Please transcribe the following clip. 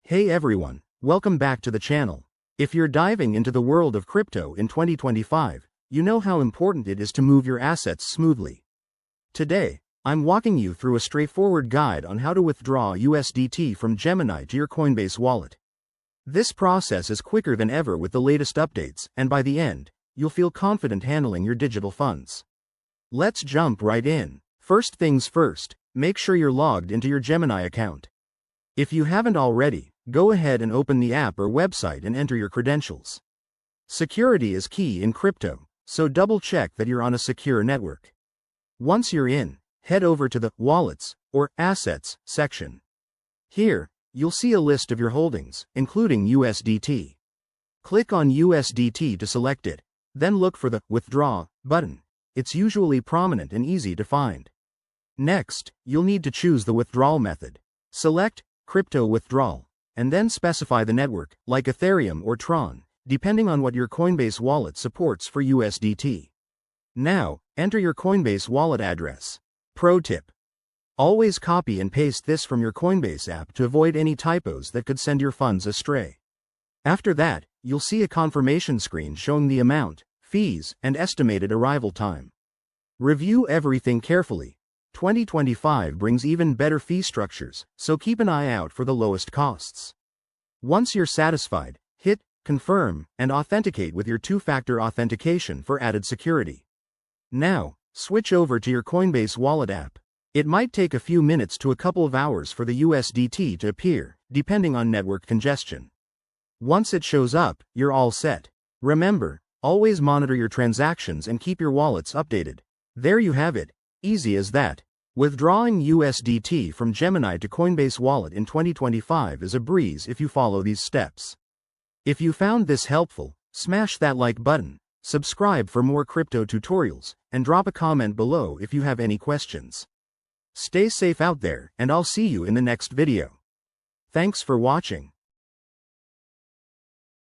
Hey everyone, welcome back to the channel. If you're diving into the world of crypto in 2025, you know how important it is to move your assets smoothly. Today, I'm walking you through a straightforward guide on how to withdraw USDT from Gemini to your Coinbase wallet. This process is quicker than ever with the latest updates, and by the end, you'll feel confident handling your digital funds. Let's jump right in. First things first, make sure you're logged into your Gemini account. If you haven't already, go ahead and open the app or website and enter your credentials. Security is key in crypto, so double-check that you're on a secure network. Once you're in, head over to the Wallets or Assets section. Here, you'll see a list of your holdings, including USDT. Click on USDT to select it, then look for the Withdraw button. It's usually prominent and easy to find. Next, you'll need to choose the withdrawal method. Select Crypto Withdrawal, and then specify the network, like Ethereum or Tron, depending on what your Coinbase wallet supports for USDT. Now, enter your Coinbase wallet address. Pro tip: always copy and paste this from your Coinbase app to avoid any typos that could send your funds astray. After that, you'll see a confirmation screen showing the amount, fees, and estimated arrival time. Review everything carefully. 2025 brings even better fee structures, so keep an eye out for the lowest costs. Once you're satisfied, hit Confirm and authenticate with your two-factor authentication for added security. Now, switch over to your Coinbase wallet app. It might take a few minutes to a couple of hours for the USDT to appear, depending on network congestion. Once it shows up, you're all set. Remember, always monitor your transactions and keep your wallets updated. There you have it, easy as that. Withdrawing USDT from Gemini to Coinbase Wallet in 2025 is a breeze if you follow these steps. If you found this helpful, smash that like button, subscribe for more crypto tutorials, and drop a comment below if you have any questions. Stay safe out there, and I'll see you in the next video. Thanks for watching.